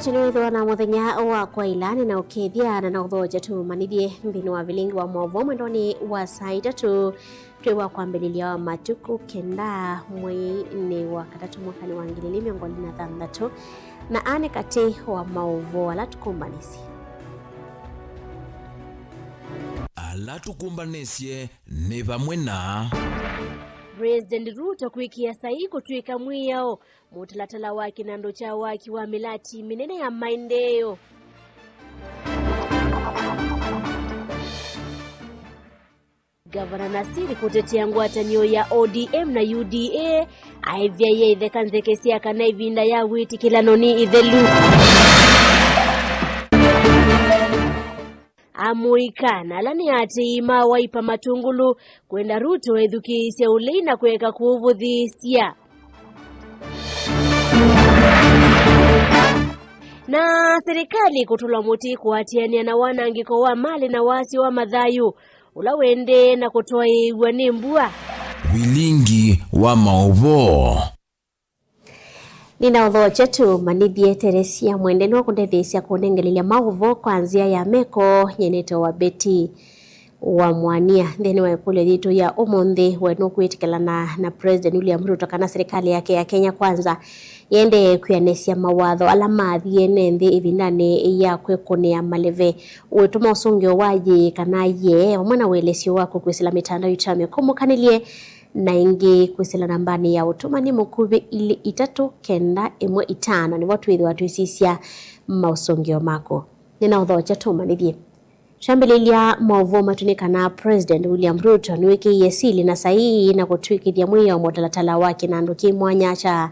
chino na muthenya wa kwa ilani na ukethia na uthoja tu manithie thini wa vilingi wa mwovo mwendoni wa saita tu twiwa kwambiriria wa matuku kenda mwini wa katatu mwakani wa 2026 na ane kati wa maovo ala tukumbanisi ni vamwe na President Ruto kwikia sahi kutwika mwiyao mutalatala wake na ndocha wake wa milati minene ya maendeleo. Gavana Nasiri kutetea ngwatanio ya ODM na UDA aivya ye ithekanze kesi ya kana ivinda ya witi kila noni ithelu. Amuikana lani ati ima waipa matungulu kwenda Ruto edhukiisya ulei na kuweka kuvudhisya. Na serikali kutula muti kuatiania na wanangiko wa mali na wasi wa madhayu ulawende na kutoa iwanembua vilingi wa maovo. Nina udhoja tu manithie Teresia mwendeno kundethesya kunengelilia maovo kwanzia ya meko nyeneto wa beti wa mwania thini wa ikulu thitu ya umuthi wenu kwitikilana na President William Ruto kana serikali yake ya Kenya Kwanza yende kuyanesia mawatho ala mathie nenthi ivindani ya kwikunia maleve wituma usungio waji kana ye omwana welesio wako kwisila mitandao itame kumukanilie na ingi kwisila nambani ya utumani mukuvi ili 39115 ni watu withi watu isisya mausungio mako. Nina udhoja tu manithie shambililia maovo matunika na President William Ruto niweki yesili na sahihi na kutwikithia mwiyo mutalatala wake na nduki mwanya cha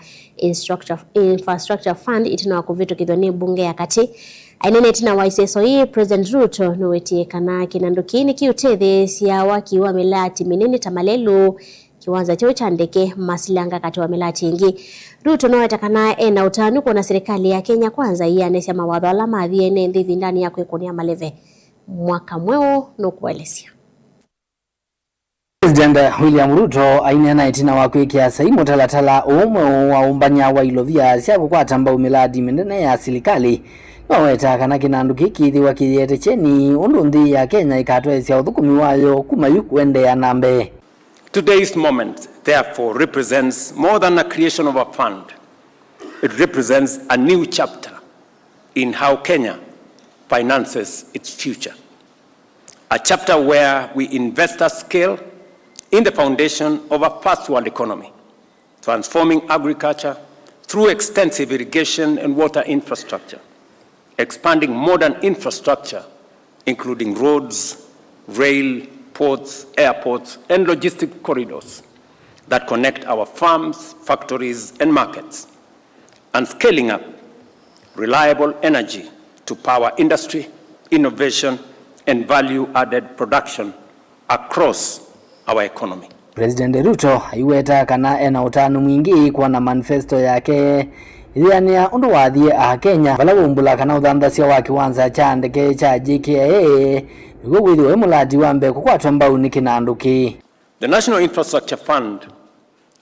infrastructure fund itina wakuvitu kithoni bunge ya kati ainene tina waiseso hii President Ruto niwetie kana kinanduki ni kiutethe siya waki wa milati minini tamalelu kiwanza cheo cha ndeke masilanga kati wa milati ingi. Ruto nowetakana ena utanu kwa na serikali ya Kenya Kwanza iya nesya mawadho ala mathie nenthi vindani ya kwikunia maleve mwaka mweo no kuelezea. President William Ruto ainena itina wa kwikia sahi mutalatala umwe wa umbanya wa ilovia cia gukwata mbau miladi minene ya serikali noweta kana kinandu kikithi wa kiyete cheni undu nthi ya Kenya ikatwesya uthukumi wayo kuma yukwende ya nambe. Today's moment therefore represents more than a creation of a fund. It represents a new chapter in how Kenya finances its future. A chapter where we invest at scale in the foundation of a first world economy, transforming agriculture through extensive irrigation and water infrastructure, expanding modern infrastructure, including roads, rail, ports, airports, and logistic corridors that connect our farms, factories, and markets, and scaling up reliable energy to power industry, innovation, and value-added production across our economy. President Ruto iweta kana ena utanu mwingi kwa na manifesto yake iliania undu wathie a Kenya vala wumbula kana uthanthasya wa kiwanza cha ndeke cha JKIA niguo withiwe mulati wa mbe kukwatwa mbau ni kinanduki. The National Infrastructure Fund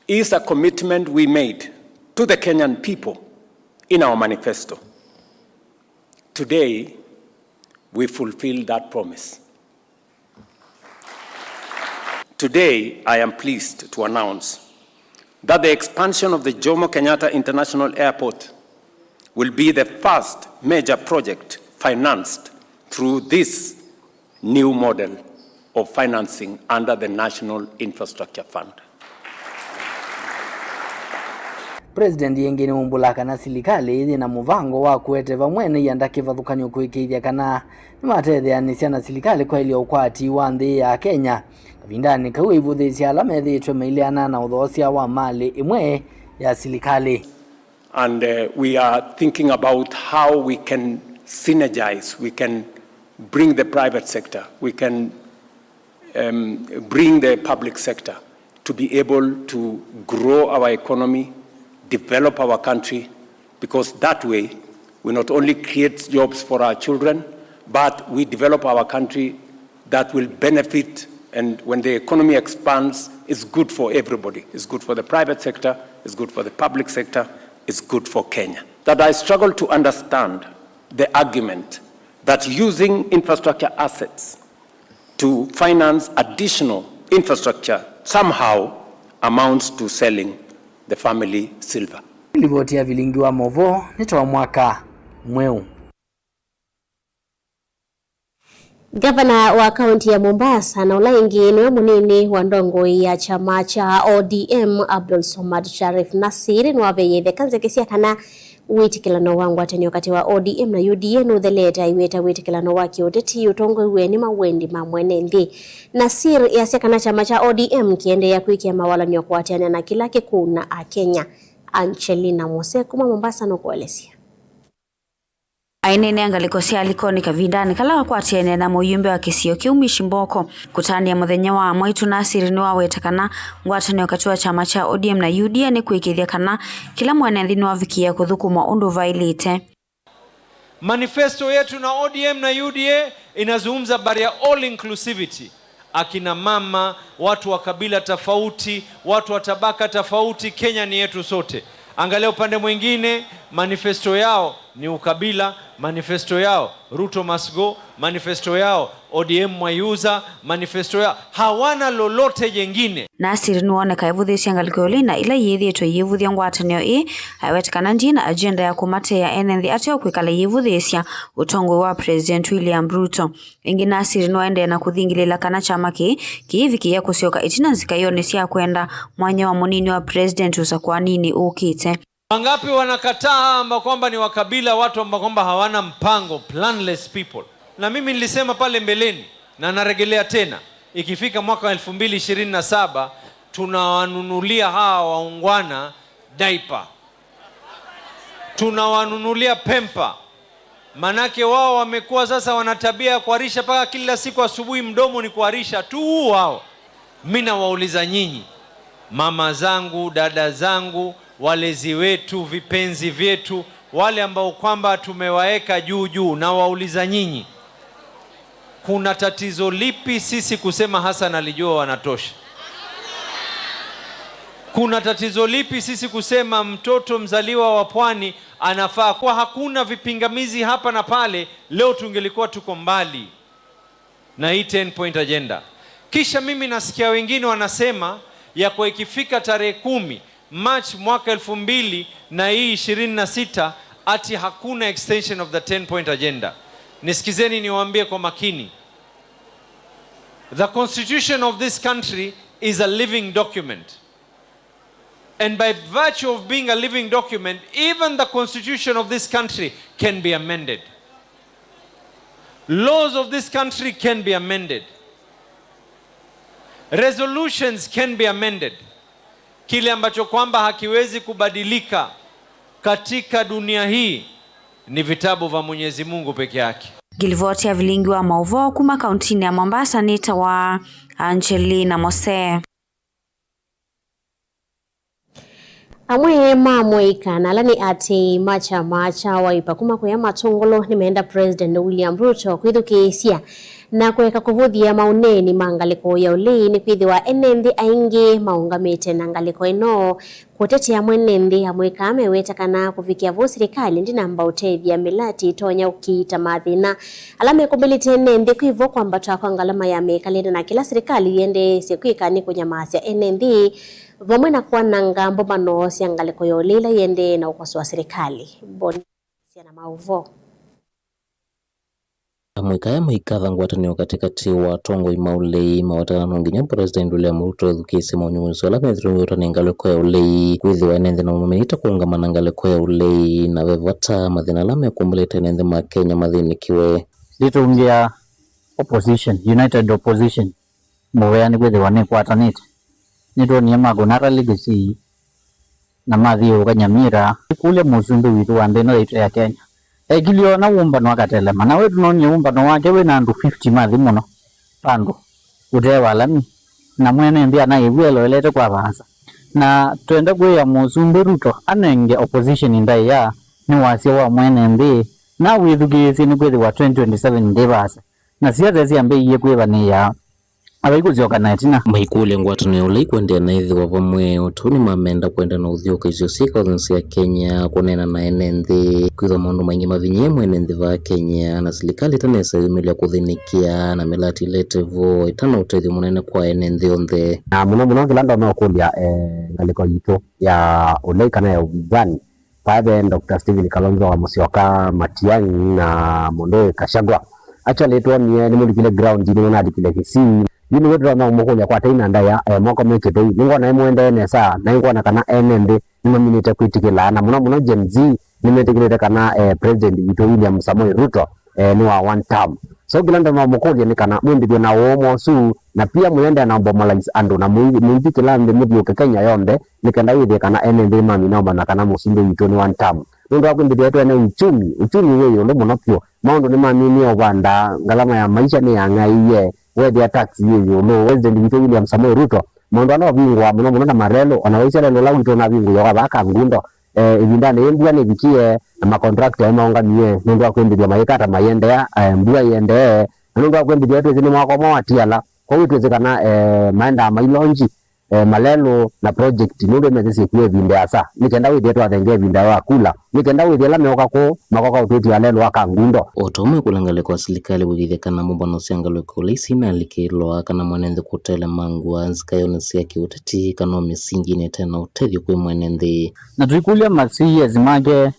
is a commitment we made to the Kenyan people in our manifesto. Today, we fulfill that promise. Today, I am pleased to announce that the expansion of the Jomo Kenyatta International Airport will be the first major project financed through this new model of financing under the National Infrastructure Fund. President yengine umbula kana silikali na muvango wa kueteva mwene yandakivathukanyo kuikithia kana nimatethyanisya na silikali kwa ilio ukwati wa nthi ya Kenya vindani kau ivuthisya ala methitwe mailiana na uthosya wa mali imwe ya silikali. And we are thinking about how we can synergize, we can bring the private sector, we can bring the public sector to be able to grow our economy, develop our country, because that way we not only create jobs for our children, but we develop our country that will benefit, and when the economy expands, it's good for everybody. It's good for the private sector, it's good for the public sector, it's good for Kenya. that I struggle to understand the argument that using infrastructure assets to finance additional infrastructure somehow amounts to selling the family silver. Livotia Vilingi wa Movo nitoa mwaka mweu. Gavana wa kaunti ya Mombasa na ulaingi ni munini wa ndongo ya chama cha ODM Abdul Somad Sharif Nasir ni waveyethe kanze kisia kana witikilano wangu atani wakati wa ODM na UDA no theleta iweta witikilano waki uteti utongo iweni mawendi mamwene ndi. Nasir yasekana chama cha ODM kiende ya kuikia mawala ni wakuatiana na kila kikuna a Kenya. Angelina Mose kuma Mombasa no kuelesia. Ainene angaliko alikoni kavindani kala kwa tiene na muyumbe wa kisio kiumishi mboko kutani ya muthenya wa Mwaitu Nasir ni wawetakana ngwatani wakati wa chama cha ODM na UDA ni kuikithia kana kila mwana nthini wavikia kuthukuma undu vailite. Manifesto yetu na ODM na UDA inazungumza habari ya all inclusivity. Akina mama, watu wa kabila tofauti, watu wa tabaka tofauti, Kenya ni yetu sote. Angalia upande mwingine, manifesto yao ni ukabila, manifesto yao Ruto must go, manifesto yao ODM mwayuza, manifesto yao hawana lolote jengine. Nasir nuone kaivuthisia ngalikoli na ila yithitwe yivuthia ngwatanio aiwetekana ndina agenda ya kumate ya NND atio kwikala yivuthisia utongo wa President William Ruto. Ingi Nasir nuende na kuthingilila kana chama kiivikia kusioka itina zikayone sia kwenda mwanya wa munini wa President usakwa nini ukite. Wangapi wanakataa amba kwamba ni wakabila, watu amba kwamba hawana mpango, planless people. Na mimi nilisema pale mbeleni na narejelea tena, ikifika mwaka 2027 tunawanunulia hawa waungwana diaper, tunawanunulia pempa. Manake wao wamekuwa sasa wanatabia kuharisha paka kila siku asubuhi mdomo ni kuharisha tu wao. Mimi nawauliza nyinyi, mama zangu, dada zangu, walezi wetu, vipenzi vyetu, wale ambao kwamba tumewaeka juu, na wauliza nyinyi, kuna tatizo lipi sisi kusema Hassan alijua wanatosha? Kuna tatizo lipi sisi kusema mtoto mzaliwa wa Pwani anafaa? Kwa hakuna vipingamizi hapa na pale, leo tungelikuwa tuko mbali na hii 10 point agenda. Kisha mimi nasikia wengine wanasema ya kwa ikifika tarehe 10 March mwaka 2026 ati hakuna extension of the 10 point agenda. Nisikizeni niwaambie kwa makini. The constitution of this country is a living document. And by virtue of being a living document, even the constitution of this country can be amended. Laws of this country can be amended. Resolutions can be amended. Kile ambacho kwamba hakiwezi kubadilika katika dunia hii ni vitabu vya Mwenyezi Mungu peke yake. Gilivotia Vilingi wa Movo kuma kauntini ya Mombasa nita wa Angelina Mose. Amwe mamwe ikana lani ati macha waipa kuma kuya matongolo nimeenda President William Ruto kwithukisia na kuweka kuvuthia mauneni mangaliko ya ulei ni kwithi wa NND aingi maungamite na ngaliko ino kutetea mwenendi amweka amewetakana kufikia vo serikali ndi namba utethia milati tonya ukita mathina alame kubilite NND kwivo kwamba twakwa ngalama ya mekalenda na kila serikali yende sikuikani kunyamasia NND vamwe na kuwa na ngambo mano sia ngaliko ya ulei yende na ukoso wa serikali bonisia na mauvo. Mwikaya mwikatha ngwatanio katikati wa tongo imaulei mawatano nginya President William Ruto thukisi maunyumuzi wala methruta ni ngaliko ya ulei kwithi wa nende na mumenita kuungamana ngaliko ya ulei na vevata mathina lame kumbulete nende ma Kenya mathinikiwe litungia opposition united opposition mweani kwithi wa ne kwatanite nito ni magonara legacy na mathio kanyamira kule muzumbe witu wa ndeno yetu ya Kenya. Egilio na umbano wakatelema na wetu nonye umbano wake we na andu 50 mathi muno pandu utewa lami na mwene mbia na iwelo elete kwa basa na tuenda kwe ya Muzumbe Ruto anenge opposition indai ya ni wasia wa mwene mbi na withugisi ni kwethi wa 2027 ndi basa na siya zezi ambe iye kweva ni ya abaikuzoka natina maikule ngwatanio ulei kwendea na ithiwa vamwe utuni mamenda kwenda na uthioka icio ciika othensi ya Kenya kunena na enenthi kwitha maundu maingi mavinye mwenenthi va Kenya na serikali tanesa yumilia kuthinikia na milati letevo itana utethio munene kwa enenthi onthe na muno kilanda no kulia ngaliko yitu ya ulei kana ya ugani pabe Dr. Stephen Kalonzo wa Musyoka Matiang'i na Mundu Kashagwa actually tuonie ni mundu kile ground ni na dikile Kisii yini wetu na mukulia kwa taina ndaya moko mekete ningo na mwende nesa na ningo na kana enende nimeminite kwitikila na muno Gen Z nimetikilete kana president Wito William Samoei Ruto ni wa one term so kilanda na mukulia ni kana mwindi na womo su na pia mwende na bomalize andu na mwindi kilande mudi Kenya yonde nikenda wide kana enende mami naomba na kana musinde Wito ni one term ndo akwindi yetu ene uchumi weyo ndo monopio maondo ni mami ni obanda ngalama ya maisha ni angaiye wewe tax yeyo no President Wito William Samoei Ruto mondo no bingwa muno na marelo anawaisha lelo la Wito na bingu yoga baka ngundo ibindane embua ne bikie na makontrakt ya maonga miye ndo akwendilia mayekata mayendea mbua yende ndo akwendilia yetu zini mwako mwatiala kwa hiyo tuwezekana maenda mailonji malelo na project ndo mezesi kuwe vinde asa nikenda widi yetu athenge vinde wa kula nikenda widi la meoka ko makoko ututi ya lelo aka ngundo otome kulangale kwa serikali wigithekana mubono siangalo kolisi na likilo kana mwenende kutele mangu anzikayo sia kiutati kana misingi ne tena utethio kwe mwenende na tuikulia masiye zimage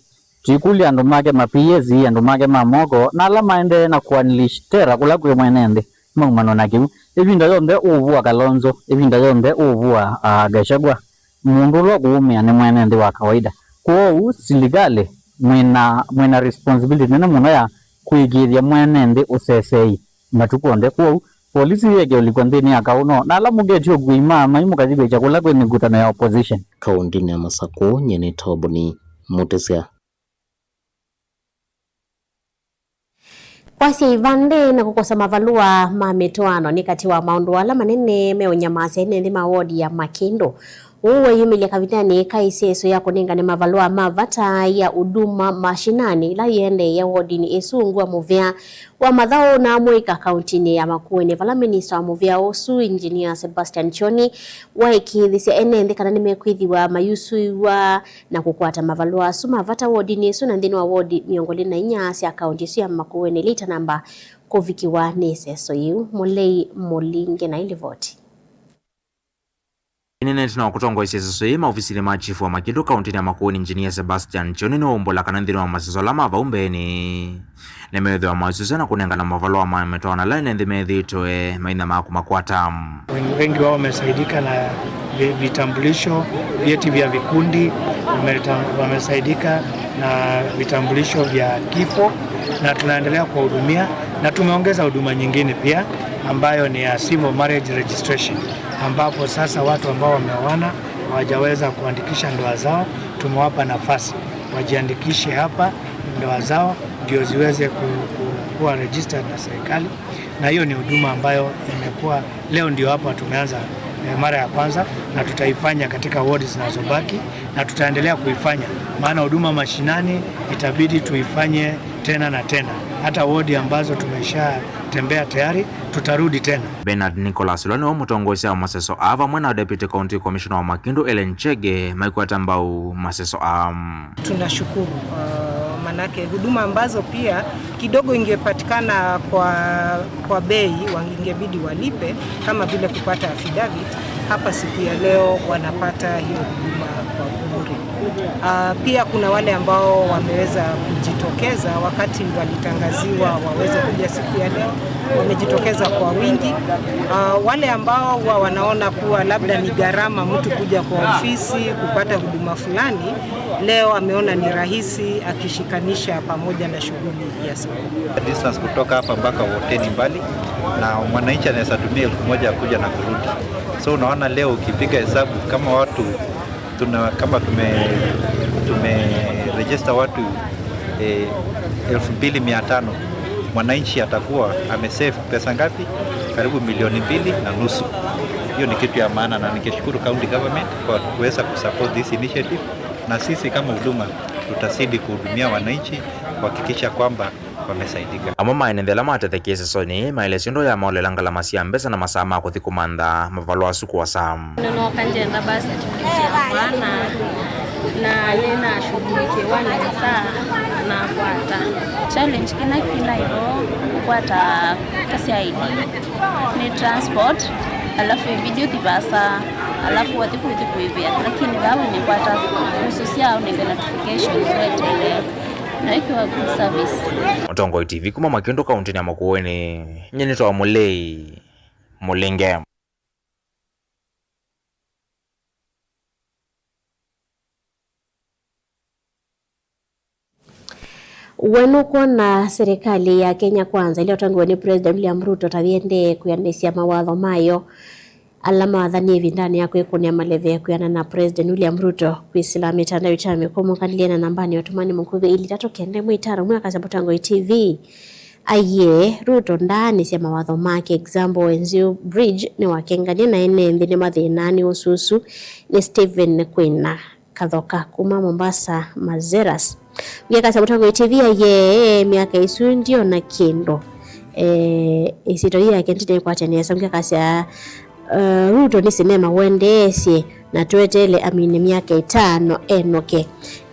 tuikulia ndo mage mapiyezi ndo mage mamogo na la maende na kuanilishtera kula kwe mwenende mangumano nakimu evinda yonde uvua Kalonzo evinda yonde uvua Gachagua mundu lo kuumia ni mwenende wa kawaida kwa serikali mwena responsibility nena muna ya kuigithia mwenende usesei matukonde kwa polisi yake ulikwendeni akauno na la mugetio kuima maimu kazibe chakula kwenye mikutano ya opposition kaundini ya Masako nyene Toboni Mutesia Kwasi ivande na kukosa mavalua mametoano ni kati wa maundu wala manene meonyamasi ene mawodi ya Makindo uwe yumilia kavitani kaiseso ya kuninga ni mavalua mavata ya uduma mashinani la yende ya wodi ni esu wa muvia wa madhao na mweka kauntini ya Makueni vala minister wa muvia osu engineer Sebastian Choni wa ikithisia ene kana nimekuithi wa mayusu wa na kukwata mavalua suma vata wodi ni esu na ndini wa wodi miongoli na inyasi ya kaunti su ya Makueni lita namba kovikiwa neseso yu mulei molinge na ilivoti Nene tuna kutongo iseso yema ofisini machifu wa Makindo kaunti ya Makueni engineer Sebastian Choni no ombola kanandino wa maseso lama vaumbeni nemedho wa maseso na kunenga na mavalo wa mametoana la nende medhito maina makwata wengi wao wamesaidika na vitambulisho vyeti vya vikundi wamesaidika na vitambulisho vya kifo na tunaendelea kuwahudumia na tumeongeza huduma nyingine pia ambayo ni ya civil marriage registration ambapo sasa watu ambao wameoana hawajaweza kuandikisha ndoa zao tumewapa nafasi wajiandikishe hapa ndoa zao ndio ziweze kuwa registered na serikali na hiyo ni huduma ambayo imekuwa leo ndio hapa tumeanza mara ya kwanza na tutaifanya katika wodi zinazobaki na tutaendelea kuifanya maana huduma mashinani itabidi tuifanye tena na tena hata wodi ambazo tumesha tembea tayari tutarudi tena. Bernard Nicholas lone omutongoza wa maseso ava mwana deputy county commissioner wa Makindo Ellen Chege maikwata mbau maseso tunashukuru manake huduma ambazo pia kidogo ingepatikana kwa bei wangebidi walipe kama vile kupata affidavit hapa siku ya leo wanapata hiyo huduma kwa bure. Pia kuna wale ambao wameweza kujitokeza wakati walitangaziwa waweze kuja siku ya leo wamejitokeza kwa wingi. Wale ambao wanaona kuwa labda ni gharama mtu kuja kwa ofisi kupata huduma fulani leo ameona ni rahisi akishikanisha pamoja na shughuli ya soko. Distance kutoka hapa mpaka hoteli mbali na mwananchi anaweza tumia 1,000 kuja na kurudi. So unaona leo ukipiga hesabu kama watu kama tume register watu 2,500 mwananchi atakuwa amesave pesa ngapi? Karibu 2.5 milioni. Hiyo ni kitu ya maana na nikishukuru county government kwa kuweza kusupport this initiative na sisi kama huduma tutasidi kuhudumia wananchi kuhakikisha kwamba wamesaidika. Amo maenendela matetekese soni maelesindo ya maolelang kalamasi ambesa na masama ko thikumanda mavalo asuku wa sam. Nono kanjenda basi tukijiana na nina shughulikiwa na saa na kwata challenge kina ilo kwata kasi ID ni transport alafu video kibasa alafu watiku hivya lakini gawe ni kwata hususia au ni notification ile na ikiwa good service. Mtongo TV kuma Makindo kaunti ya Makueni nyenito wa Mulei Mulenge. Wenuko na serikali ya Kenya Kwanza iliyotangiwa ni President William Ruto tathiende kuyandesia mawatho mayo alama wathani vindani ya kwikunia maleve ya kuyana na President William Ruto kwisila mitandao itame kumukaniliana nambani otumani mukuve ili tatokende mwitaro mwaka Mtongo TV aye Ruto ndani cia mawatho make example Wenzio Bridge ni wakengania na ene nthini mathinani ususu ni Stephen Kwina Kathoka kuma Mombasa Mazeras mwaka Mtongo TV aye miaka isu ndio na kindo isitori yake ntide kwa chanesa mwaka Ruto ni sinema wendesi na tuetele amini miaka 5 enoke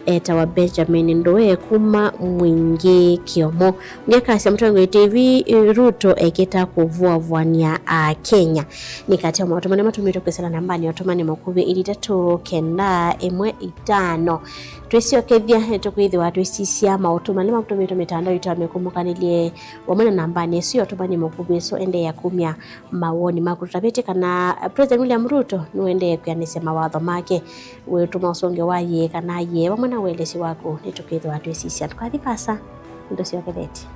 eta Benjamin Ndoe kuma mwingi kiomo ngeka Mtongo TV Ruto eketa kuvuavwania Kenya ni kati ya matumani matumito kwesela nambani otomani makuve ili tatu kenda emwe 5 twesio kevya tukwidhi watu isisia matumani matumito mitandao itamekumukanile wamana nambani sio otomani makuve so ende ya kumya mawoni makutabete kana President William Ruto nuende kuyanise mawatho make wetu mausonge waye kana ye wamana welesi wako nitukidhi watu isisia tukathipasa ndo sio keveti.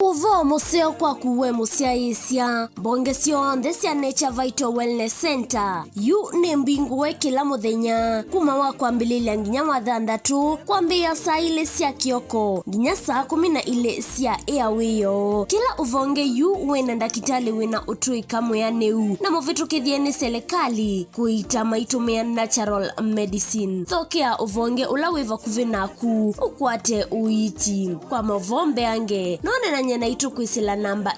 Uvo museo kwa kuwe musia isia bonge sionde cia Nature Vital Wellness Center yu ni mbingu we kila muthenya kuma wa kwambililia nginya mathandatu kwambia saa ile cia kioko nginya saa 12 cia airwayo kila uvonge yu wena ndakitali wena utui kamwe ya neu na muvitukithie ni serikali kuita maitumia natural medicine thokea uvonge ula wiva kuvinaku ukwate uiti kwa mavombe ange none na nyena itu kwisila namba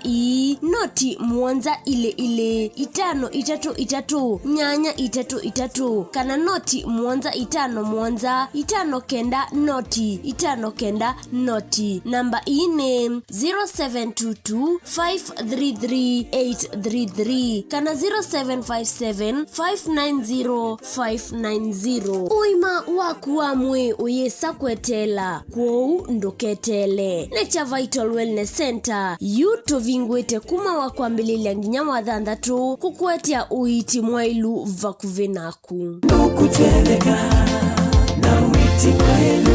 noti muonza ile 533 nyanya 33 kana noti muonza 5 muonza 5 kenda noti 5 kenda noti namba ne 0722533833 kana 0757590590 uima wakuwa mwe uyesa kwetela kwou nduketele Nature Vital Wellness Center yuto vingwete kuma wa kwambililia nginya mathandatu kukwetia uiti mwailu vakuvenaku kuteleka na uiti kwailu.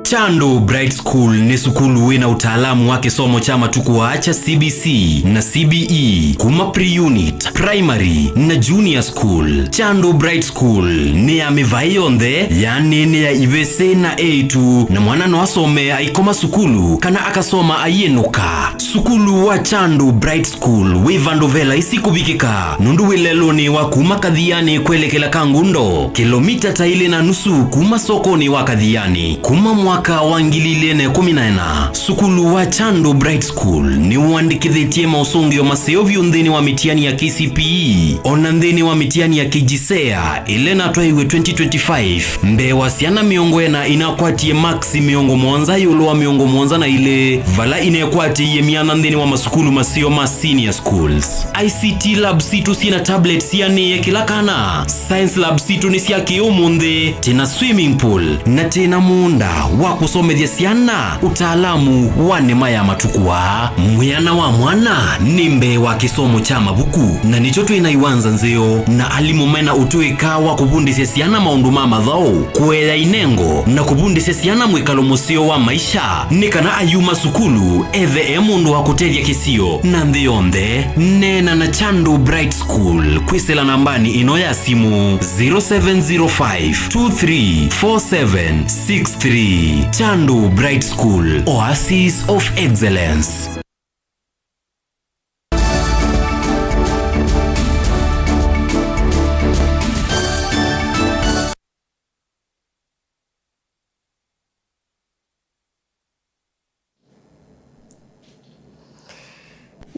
Chando Bright School ni sukulu wina utaalamu wake somo chama tukuacha CBC na CBE kuma pre-unit, primary na junior school. Chando Bright School ni ya mivayonde yani ni ya ivese na A2 na mwana no asome aikoma sukulu kana akasoma ayenuka. Sukulu wa Chando Bright School wivandovela isikubikika nundu wileloni wa kuma Kadhiani kwelekela Kangundo kilomita taili na nusu kuma sokoni wa Kadhiani kuma mwaka wa 2014. Sukulu wa Chando Bright School ni uandikithĩtie mausongio maseo vyundhini wa mitiani ya KCPE ona ndhini wa mitiani ya KJSEA ile na twaiwe 2025 mbewa siana miongo ena inakwatie maxi miongo mwanza yolo wa miongo mwanza na ile vala inekwatie miana ndhini wa masukulu maseo ma senior schools. ICT lab situ sina tablets yani kila kana science lab situ ni sia kiumundhe tena swimming pool na tena munda wa kusomethia ciana utaalamu wa nema ya matukua mwiana wa mwana nimbe wa kisomo cha mabuku na nicho twinaiwanza nzeo na alimu mena utuika wa kubundisya ciana maundu ma mathau kuela inengo na kubundisya ciana mwikalo musio wa maisha nikana ayuma sukulu ethe mundu wa kuteria kisio na nthionthe nena na Chando Bright School kwisela nambani ino ya simu 0705234763. Chando Bright School, Oasis of Excellence.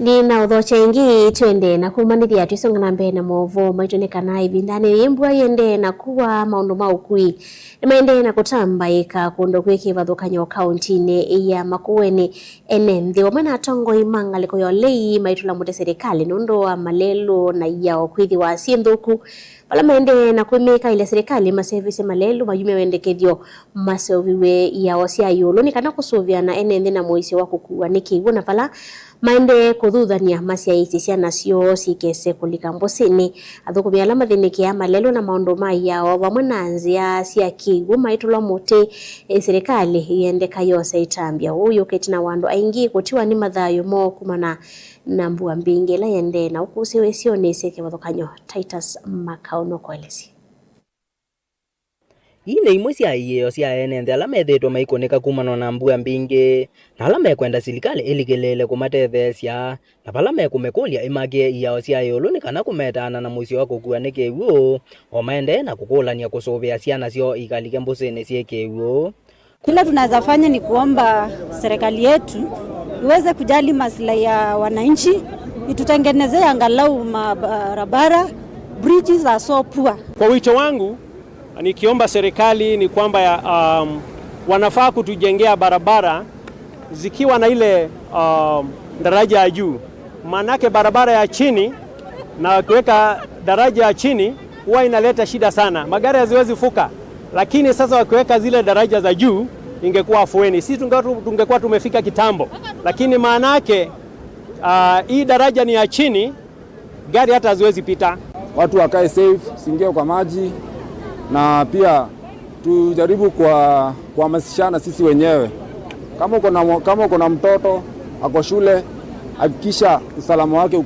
Ni na udhocha ingi tuende na kumanithia twisonga na mbere na movo maitonekana hivi ndani imbua yende na kuwa maundu maukui maende na kutambaika kundo kwiki vathukanyo kaunti-ini ya Makueni NND omwe atongo imangaliko yolei maitula mute serikali nondo wa malelo na yao kwithi wa sienthuku pala maende na kwimika ile serikali masevisi malelo mayume wendekethio maseviwe yao cia yulu ni kana kusuvia na NND na moisi wa kukua nikiwu na pala maende kuthuthania macia ici ciana cio cikese kulika mbosini athukumia ala mathinikia malelo na maundu yao vamwe na nzia cia kiwu maitulwa muti serikali iendeka yose itambia uyu ketina wandu aingi kutiwa ni mathayo mo kumana na mbua mbingi la yende na ukusiwe cio ni sike vathukanyo Titus Makauno kwelesi. Ine imwe cia iyo cia NND ala methitwo maikoneka kumana na mbua mbingi na ala mekwenda serikali iligelele kumatethecia na pala mekumekulia image iyao cia yulu ni kana kumetana na mucio wa kukua ni kiwu o maende na kukulania kusuvia ciana cio ikalike mbusini cie kiwu. Kila tunaweza fanya ni kuomba serikali yetu iweze kujali maslahi ya wananchi, itutengenezee angalau barabara, bridges are so poor. Kwa wito wangu nikiomba serikali ni kwamba wanafaa kutujengea barabara zikiwa na ile daraja ya juu. Manake barabara ya chini na kuweka daraja ya chini huwa inaleta shida sana. Magari haziwezi fuka. Lakini sasa wakiweka zile daraja za juu ingekuwa afueni. Sisi tungekuwa tumefika kitambo. Lakini manake hii daraja ni ya chini, gari hata haziwezi pita. Watu wakae safe, singie kwa maji. Na pia tujaribu kuhamasishana sisi wenyewe. Kama uko na mtoto ako shule, hakikisha usalama wake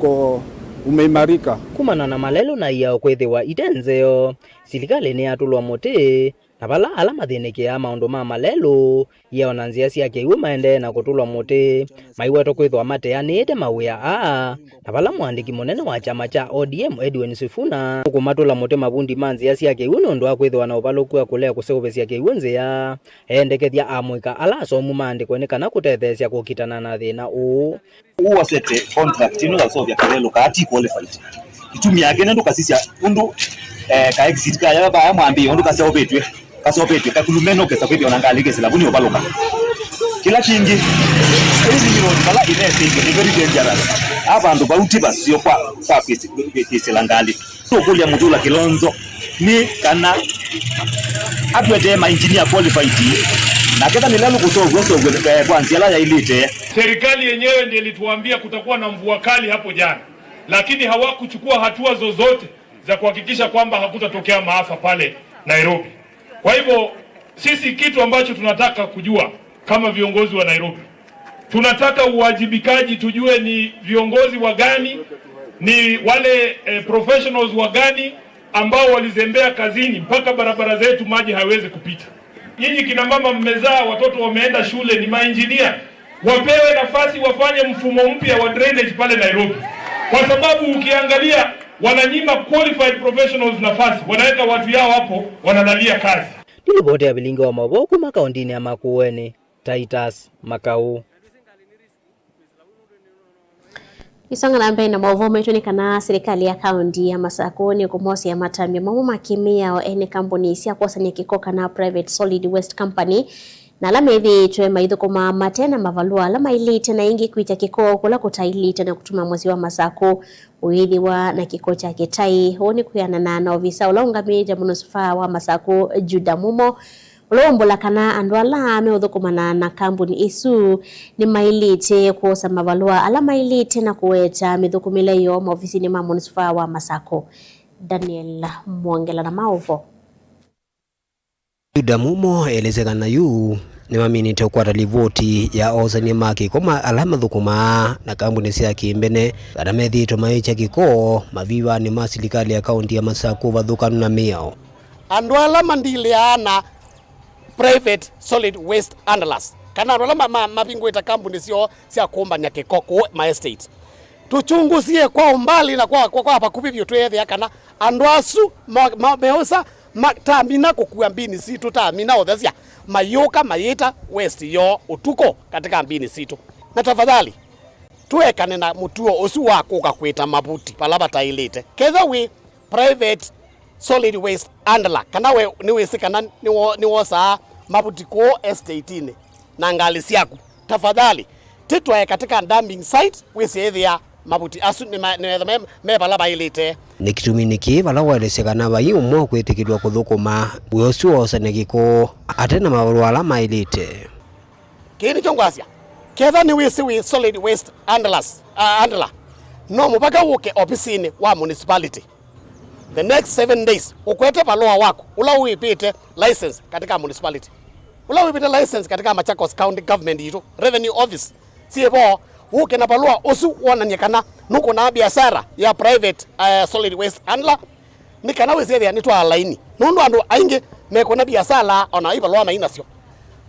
umeimarika. Kumana na malelo na iya kwethiwa itenzeo serikali ni atulwa muti na pala ala mathinikia maundu ma malelo iya na nzia cia kiwu maende na kutulwa muti maiweto kwithwa mateanite mawia na pala mwandiki munene wa chama cha ODM Edwin Sifuna kumatula muti mabundi manzia cia kiwu nondu akwithwa na ubaluku ya kulea kuseovecia kiwu nzia endekethia amwika ala somu maandiko ni kana kutethecia kukitana na thina uwasete contract ino gasovya kalelo kati qualified itumia yake nendo kasisia undu ka exit ka yaba ya mwambi undu kasopetwe kakulumeno kesa kwetwe onangalike silabuni obaloka kila kingi hizi ni bala inese ni very dangerous abantu bauti basio kwa pesi langali tokulia mudula Kilonzo ni kana atwete ma engineer qualified na keta nilalo kutoa kwanza la ya ilite. Serikali yenyewe ndiye ilituambia kutakuwa na mvua kali hapo jana, lakini hawakuchukua hatua zozote za kuhakikisha kwamba hakutatokea maafa pale Nairobi. Kwa hivyo sisi kitu ambacho tunataka kujua kama viongozi wa Nairobi, tunataka uwajibikaji, tujue ni viongozi wa gani, ni wale professionals wa gani ambao walizembea kazini mpaka barabara zetu maji haiwezi kupita. Nyinyi kina mama mmezaa watoto wameenda shule, ni maengineer, wapewe nafasi wafanye mfumo mpya wa drainage pale Nairobi. Kwa sababu ukiangalia wananyima qualified professionals nafasi, wanaweka watu yao hapo wanalalia kazi. Ripoti ya Bilingi wa Maboku makaundini ya Makueni, Titus Makau. Isonga na mbele na maovu metuonekana serikali ya kaunti ya Masakoni kumosi ya matambi mamu makimia wa ene kampuni isia kuwasania kikoka na Private Solid Waste Company na alama hivi tuwe maidho kuma matena mavalua alama ili tena ingi kuita kiko kula kutaili tena kutuma mwezi wa Masako uidhi wa na kiko cha kitai honi kuyana na ovisa ulaungami jamunusufa wa Masako Juda Mumo Ulombola kana andwala ameudhukumana na kampuni isu ni mailite kuosa mavalua ala mailite na kuweta midhukumile yo maofisini ma munisifa wa Masako. Daniel Mwangela na maovo. Juda Mumo elezekana yu ni maminite ukwata livoti ya ozani maki koma alama dhukuma na kampuni sia kimbene kada methito maicha kiko maviwa ni masilikali ya kaunti ya Masako vadhukanu na miao. Andwala mandiliana Private Solid Waste Handlers kana rola mapingweta kampuni sio sia kuomba nyakekoko ma estate tuchunguzie kwa umbali na kwa hapa kupivyo twethe kana andwasu meusa tamina kukua mbini situ tamina othesia mayoka mayita west yo utuko katika mbini situ na tafadhali tuekane na mutuo usu wa kuka kwita mabuti palaba tailite ketha we private solid waste handler kana we ni wesikana ni wosa mabuti ko estate ni na ngali siaku tafadhali titwae katika dumping site wesiethia mabuti asu ni me palaba ilite ni kitumi niki bala waelesekana bai umwe kwitikirwa kuthukuma ucio osane giko atena mabarwala mailite kini chongwasia ketha ni we solid waste handler no mupaka uke ofisini wa municipality the next 7 days ukwete balua wako ula uipite license katika municipality ula uipite license katika Machakos County Government yito revenue office siebo uke na balua usu wonanyekana nuko na biashara ya private solid waste handler nikana wezethia nitwa laini nundu andu aingi meko na biashara ona ibalua maina sio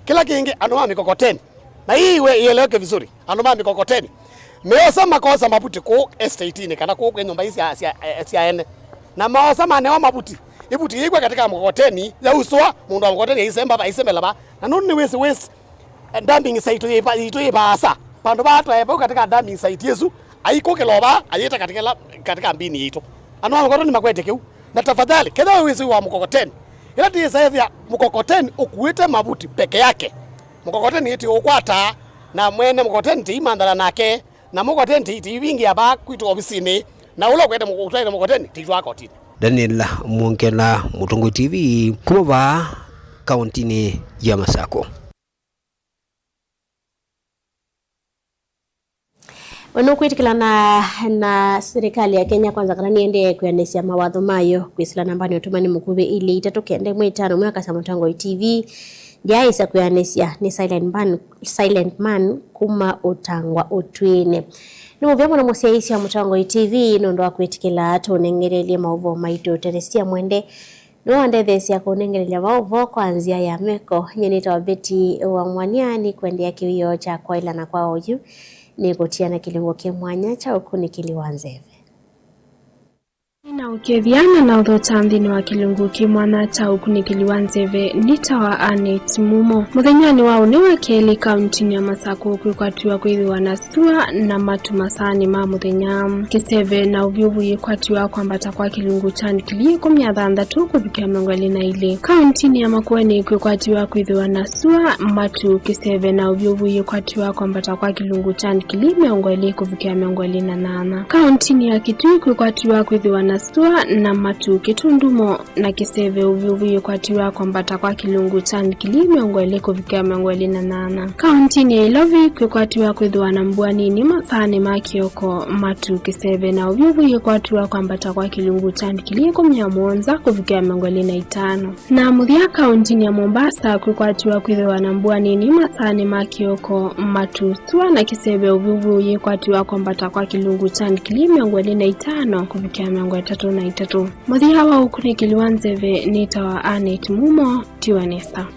kila kingi andu ma mikokoteni na hii we ieleweke vizuri andu ma mikokoteni meosa makosa mabuti ku estate ni kana ku nyumba hizi sia ene na maosa manewa mabuti ibuti igwa katika mkokoteni ya uswa mundu wa mkokoteni isemba ba isembela ba na nuni waste dumping site ito asa pandu ba atwa katika dumping site yesu aiko keloba ayeta katika mbini yito anu mkokoteni makwete kiu na tafadhali kedha wezi wa mkokoteni ila tisaithia mkokoteni ukuite mabuti peke yake mkokoteni iti ukwata na mwene mkokoteni ti mandala nake na mkokoteni ti wingi aba kwitu ofisini na ulo kwete mkokoteni ti twako tini Daniel Munkela, Mutungu TV, kumaba kauntini ya Masako. Wanokuitikila na serikali ya Kenya kwanza kana niende kuyanesia mawatho mayo kwisila nambani otumani mukube ili itatokende mwitano mwaka sa Mutungu TV jaisa kuyanesia ni silent man kuma utangwa utwine no vyamo na musiaisi ya Mutungu TV nondo akuitikila tonengerelia mauvo maito teresia mwende no andethesia kunengerelia mauvo kwanzia ya meko nyenita wabeti wa mwaniani kuendea kiwio cha kwa ila na kwa oju ni kutiana kilingo kimwanya cha ukuni kiliwanzeve. Na ukeviana na udhotamdhini wa kilungu kimwana cha ukuni kiliwanzeve nita wa Anet Mumo. Muthenyani wao ni wa Keli kauntini ya Masako kuikwatiwa kuithiwa na sua na matu masani ma muthenya. Kiseve na uvyuvu yikwatiwa kwambata kwa kilungu chani kilie kumyathandatu kuzikia mengweli na ile. Kauntini ya Makueni kuikwatiwa kuithiwa na sua matu kiseve na uvyuvu yikwatiwa kwambata kwa kilungu chani kilie mengweli kuzikia mengweli na nana. Kauntini ya Kitui kuikwatiwa kuithiwa na sua na matu kitundumo na kiseve uvyuvu yikwatiwa kwambata kwa kilungu chani kilie mengweli kuzikia mengweli na nana. Kauntini ya Ilovi kuikwatiwa kuithiwa na mbwani ni masani makioko matu kiseve na uvyuvu yikwatiwa kwambata kwa kilungu chani kilie kumyamuonza kuzikia mengweli na itano. Na muthia kauntini ya Mombasa kuikwatiwa kuithiwa na mbwani ni masani makioko matu sua na kiseve uvyuvu yikwatiwa kwambata kwa kilungu chani kilie mengweli na itano kuzikia mengweli 3 na 3. Muthia wa ukuni kiliwanzeve nita wa Anet Mumo Tiwanesa.